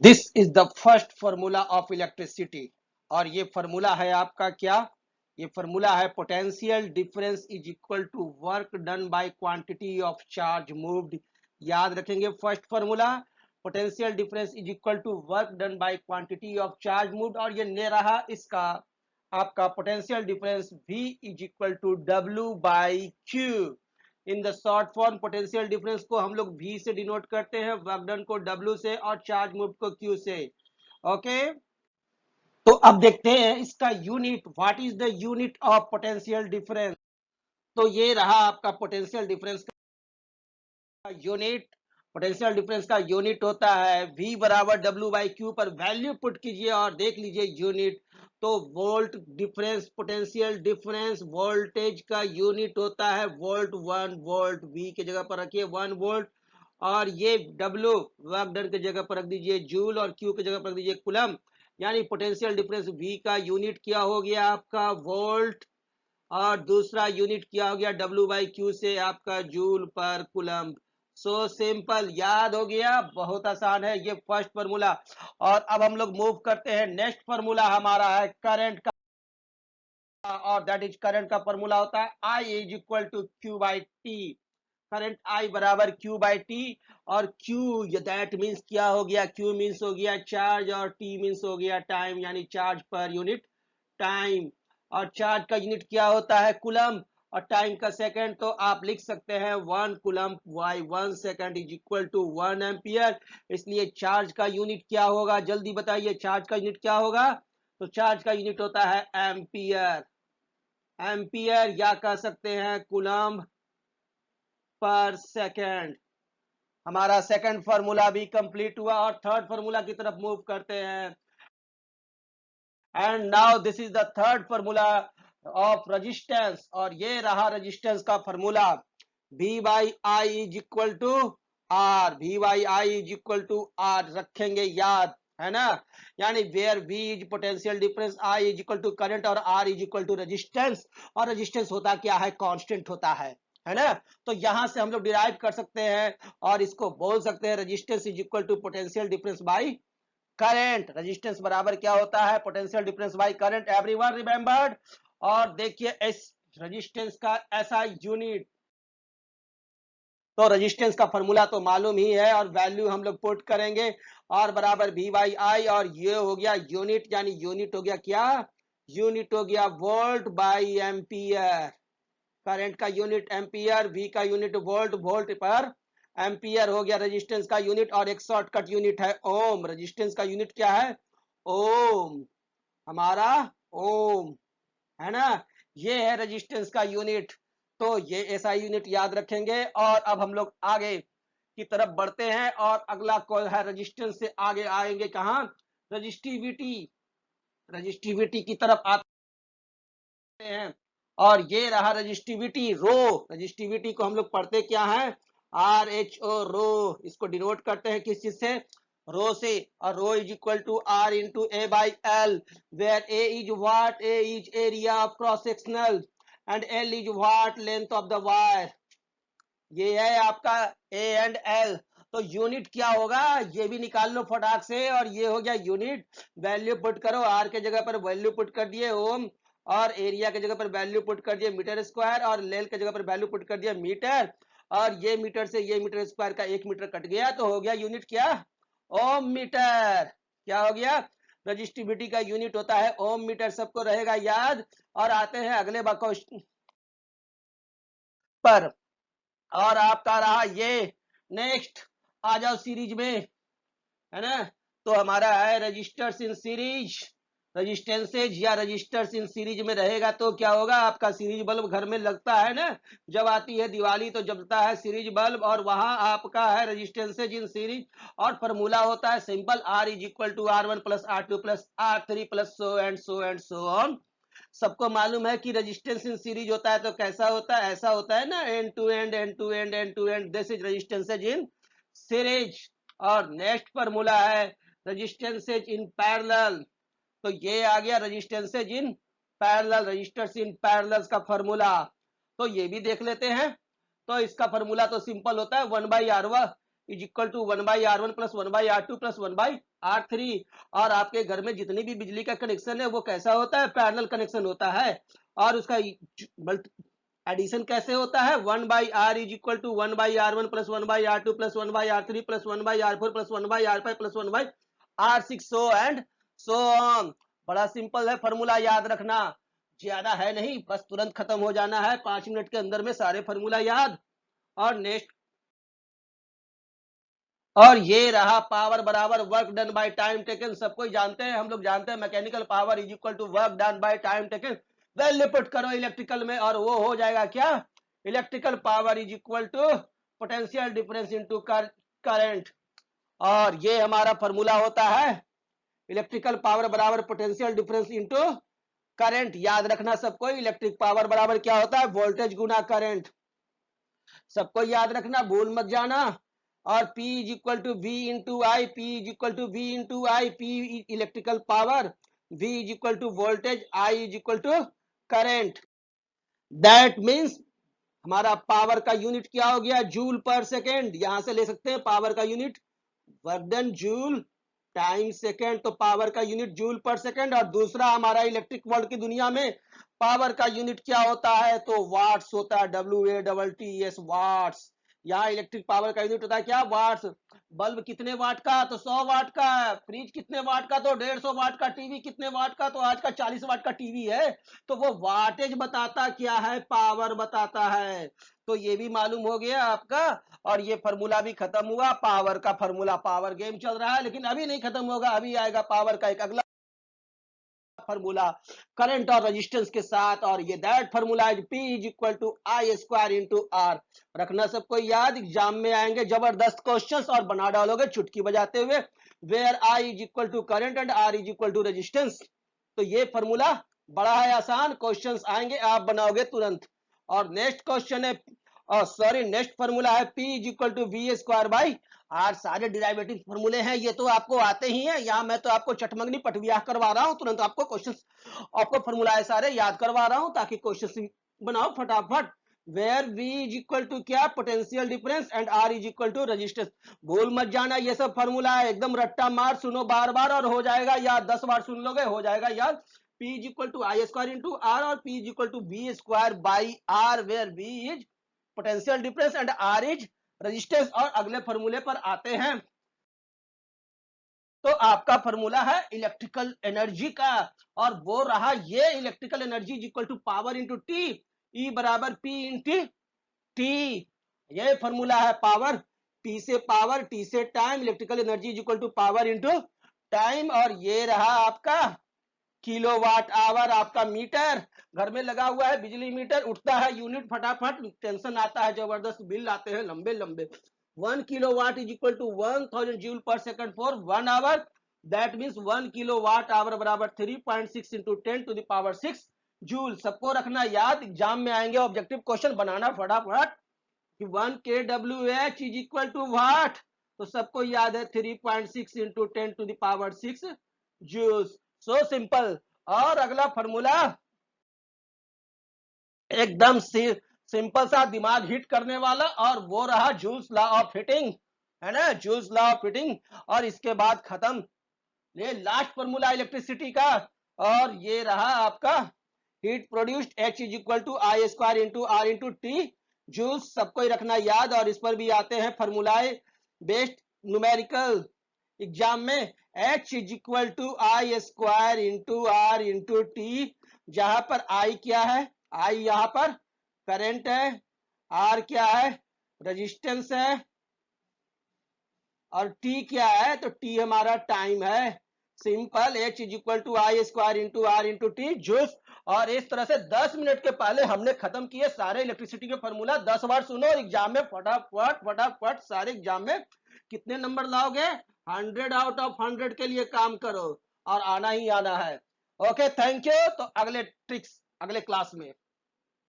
This is the first formula of electricity. और ये formula है आपका क्या? ये फॉर्मूला है potential difference is equal to work done by quantity of charge moved. याद रखेंगे first formula, potential difference is equal to work done by quantity of charge moved, और ये ने रहा इसका आपका potential difference V is equal to W by Q। In the short form potential difference को हम लोग V से डिनोट करते हैं, वर्क डन को W से और चार्ज मूव को Q से। ओके, तो अब देखते हैं इसका unit, what is the unit of potential difference. तो ये रहा आपका पोटेंशियल डिफरेंस का यूनिट। पोटेंशियल डिफरेंस का यूनिट होता है V बराबर W बाई क्यू, पर वैल्यू पुट कीजिए और देख लीजिए यूनिट। तो volt difference, potential difference voltage का यूनिट होता है वोल्ट। 1 वोल्ट V की जगह पर रखिए 1 वोल्ट, और ये W वर्क डन की जगह पर रख दीजिए जूल, और Q की जगह पर रख दीजिए कुलम। यानी पोटेंशियल डिफरेंस V का यूनिट क्या हो गया आपका वोल्ट, और दूसरा यूनिट क्या हो गया W बाई क्यू से आपका joule per coulomb. So simple, याद हो गया, बहुत आसान है ये फर्स्ट फॉर्मूला। और अब हम लोग मूव करते हैं, नेक्स्ट फॉर्मूला हमारा है करंट का, और दैट इज करंट का फॉर्मूला होता है I is equal to Q by T. Current I बराबर Q बाई टी, और Q दैट मीन्स क्या हो गया, Q मीन्स हो गया चार्ज, और T मीन्स हो गया टाइम, यानी चार्ज पर यूनिट टाइम। और चार्ज का यूनिट क्या होता है कुलम, और टाइम का सेकंड। तो आप लिख सकते हैं 1 coulomb by 1 second is equal to 1 ampere. इसलिए चार्ज का यूनिट क्या होगा, जल्दी बताइए, चार्ज का यूनिट क्या होगा? तो चार्ज का यूनिट होता है एम्पियर। एम्पियर या कह सकते हैं कुलम पर सेकंड। हमारा सेकंड फार्मूला भी कंप्लीट हुआ, और थर्ड फार्मूला की तरफ मूव करते हैं। And now this is the third formula of resistance, और ये रहा रेजिस्टेंस का formula. V by I is equal to R। V by I is equal to R रखेंगे याद, है ना? यानी where V is potential difference, I is equal to current, और R is equal to resistance. और resistance होता क्या है, कांस्टेंट होता है ना? तो यहां से हम लोग डिराइव कर सकते हैं, और इसको बोल सकते हैं resistance is equal to potential difference by current. Resistance बराबर क्या होता है, potential difference by current. Everyone remembered? और देखिए इस रेजिस्टेंस का ऐसा यूनिट, तो रेजिस्टेंस का फॉर्मूला तो मालूम ही है, और वैल्यू हम लोग पुट करेंगे, और बराबर V बाई आई, और ये हो गया यूनिट, यानी यूनिट हो गया क्या, यूनिट हो गया वोल्ट बाई एम्पियर। करंट का यूनिट एम्पियर, V का यूनिट वोल्ट, वोल्ट पर एम्पियर हो गया रेजिस्टेंस का यूनिट। और एक शॉर्टकट यूनिट है ओम। रेजिस्टेंस का यूनिट क्या है, ओम, हमारा ओम, है ना? ये है रेजिस्टेंस का यूनिट। तो ये ऐसा यूनिट याद रखेंगे, और अब हम लोग आगे की तरफ बढ़ते हैं, और अगला कॉल है रेजिस्टेंस से आगे आएंगे कहां, रजिस्टिविटी। रजिस्टिविटी की तरफ आते हैं, और ये रहा रजिस्टिविटी रो। रजिस्टिविटी को हम लोग पढ़ते क्या है, RHO रो। इसको डिनोट करते हैं किस चीज से, रो से। और rho is equal to R into A by L, where A is what, A is area of cross sectional, and L is what, length of the wire. ये है आपका ए एंड एल। तो unit क्या होगा, ये भी निकाल लो फटाक से, और ये हो गया यूनिट। वैल्यू पुट करो, आर के जगह पर वैल्यू पुट कर दिए ओम, और एरिया के जगह पर वैल्यू पुट कर दिए मीटर स्क्वायर, और लेंथ के जगह पर वैल्यू पुट कर दिया मीटर। और ये मीटर से ये मीटर स्क्वायर का 1 मीटर कट गया, तो हो गया यूनिट क्या, ओम मीटर। क्या हो गया, रजिस्टिविटी का यूनिट होता है ओम मीटर, सबको रहेगा याद। और आते हैं अगले क्वेश्चन पर, और आपका रहा ये नेक्स्ट। आ जाओ सीरीज में, है ना? तो हमारा है रजिस्टर्स इन सीरीज, रजिस्टेंसेज या रजिस्टर्स इन सीरीज में रहेगा। तो क्या होगा, आपका सीरीज बल्ब घर में लगता है ना, जब आती है दिवाली तो जलता है सीरीज बल्ब, और वहां आपका है रजिस्टेंसेज इन सीरीज। और फॉर्मूला होता है simple, R is equal to R1 plus R2 plus R3 plus so and so and so on. सबको मालूम है कि रेजिस्टेंस इन सीरीज होता है तो कैसा होता है, ऐसा होता है ना, end to end, end to end, end to end, this is resistances in series. और नेक्स्ट फार्मूला है रेजिस्टेंसेज इन पैरेलल। तो ये आ गया resistances in parallel, resistors in parallel का फार्मूला। तो ये भी देख लेते हैं। तो इसका फार्मूला तो सिंपल होता है 1 by R, is equal to 1/R1 plus 1/R2 plus 1/R3। और आपके घर में जितनी भी बिजली का कनेक्शन है वो कैसा होता है, पैरेलल कनेक्शन होता है। और उसका एडिशन कैसे होता है, 1/R is equal to 1/R1 plus 1/R2 plus 1/R3 plus 1/R4 plus 1/R5 plus 1/R6 so and so on. बड़ा सिंपल है फॉर्मूला, याद रखना ज्यादा है नहीं, बस तुरंत खत्म हो जाना है 5 मिनट के अंदर में सारे फॉर्मूला याद। और नेक्स्ट, और ये रहा पावर बराबर work done by time taken. सबको जानते हैं, हम लोग जानते हैं mechanical power is equal to work done by time taken. Value put करो इलेक्ट्रिकल में और वो हो जाएगा क्या, electrical power is equal to potential difference into current. और ये हमारा फॉर्मूला होता है इलेक्ट्रिकल पावर बराबर पोटेंशियल डिफरेंस इनटू करंट। याद रखना सबको, इलेक्ट्रिक पावर बराबर क्या होता है, वोल्टेज गुना करंट। सबको याद रखना, भूल मत जाना। और P is equal to V into I, P is equal to V into I, P electrical power, V is equal to voltage, I is equal to current. That means हमारा power का unit क्या हो गया, joule पर second. यहां से ले सकते हैं पावर का unit work done joule time second, तो पावर का यूनिट जूल पर सेकेंड। और दूसरा हमारा इलेक्ट्रिक वर्ल्ड की दुनिया में पावर का यूनिट क्या होता है, तो वाट्स होता है, WATTS वाट्स। यहाँ इलेक्ट्रिक पावर का यूनिट होता है क्या, वाट्स। बल्ब कितने वाट का, तो 100 वाट का। फ्रिज कितने वाट का, तो 150 वाट का। टीवी कितने वाट का, तो आज का 40 वाट का टीवी है। तो वो वाटेज बताता क्या है, पावर बताता है। तो ये भी मालूम हो गया आपका। और ये फॉर्मूला भी खत्म हुआ, पावर का फॉर्मूला। पावर गेम चल रहा है लेकिन अभी नहीं खत्म होगा, अभी आएगा पावर का एक अगला फॉर्मूला करंट और रेजिस्टेंस के साथ। और ये that formula is P is equal to I square into R. रखना सबको याद, एग्जाम में आएंगे जबरदस्त क्वेश्चंस और बना डालोगे चुटकी बजाते हुए। Where I is equal to current and R is equal to resistance. तो ये फॉर्मूला बड़ा है आसान, क्वेश्चंस आएंगे आप बनाओगे तुरंत। और नेक्स्ट क्वेश्चन है, सॉरी नेक्स्ट फॉर्मूला है P is equal to V square by R. सारे डिराइवेटिव फॉर्मूले हैं, ये तो आपको आते ही हैं। यहाँ मैं तो आपको चटमंगनी पटविया करवा रहा हूँ, तुरंत आपको क्वेश्चन, आपको फॉर्मूला सारे याद करवा रहा हूँ ताकि क्वेश्चन बनाओ फटाफट। Where V is equal to क्या, potential difference and R is equal to resistance. भूल मत जाना, ये सब फॉर्मूला है, एकदम रट्टा मार सुनो बार बार और हो जाएगा याद। 10 बार सुन लोगे हो जाएगा याद। P is equal to I square into R और P is equal to V square by R, where V is potential difference and R is resistance. और अगले फॉर्मूले पर आते हैं। तो आपका फॉर्मूला है इलेक्ट्रिकल एनर्जी का, और वो रहा ये electrical energy is equal to power into T, E बराबर पी इंटू टी। ये फॉर्मूला है पावर, पी से पावर, टी से time, electrical energy is equal to power into time. और ये रहा आपका किलोवाट आवर, आपका मीटर घर में लगा हुआ है, बिजली मीटर उठता है यूनिट फटाफट, टेंशन आता है, जबरदस्त बिल आते हैं लंबे लंबे। 1 kilowatt is equal to 1000 joule per second for 1 hour. That means 1 kilowatt hour बराबर 3.6 into 10 to the power 6 joule. सबको रखना याद, एग्जाम में आएंगे ऑब्जेक्टिव क्वेश्चन बनाना फटाफट कि 1 kWh is equal to what. तो सबको याद है 3.6 into 10 to the power 6 joules. So simple. और अगला फॉर्मूला एकदम सिंपल सा, दिमाग हिट करने वाला, और वो रहा जूल्स लॉ ऑफ हीटिंग, है ना, जूल्स लॉ ऑफ हीटिंग। और इसके बाद खत्म, ये लास्ट फॉर्मूला इलेक्ट्रिसिटी का। और ये रहा आपका heat produced H is equal to I square into R into T joules. सबको ही रखना याद। और इस पर भी आते हैं फॉर्मूलाए बेस्ड न्यूमेरिकल एग्जाम में। H is equal to I square into R into T, जहां पर I क्या है, I यहाँ पर करंट है, R क्या है, रेजिस्टेंस है, और T क्या है, तो T हमारा टाइम है। Simple, H is equal to I square into R into T joules. और इस तरह से 10 मिनट के पहले हमने खत्म किए सारे इलेक्ट्रिसिटी के फॉर्मूला। 10 बार सुनो, एग्जाम में फटाफट फटाफट सारे एग्जाम में कितने नंबर लाओगे, 100 आउट ऑफ 100 के लिए काम करो और आना ही आना है। Okay, thank you. तो अगले ट्रिक्स अगले क्लास में।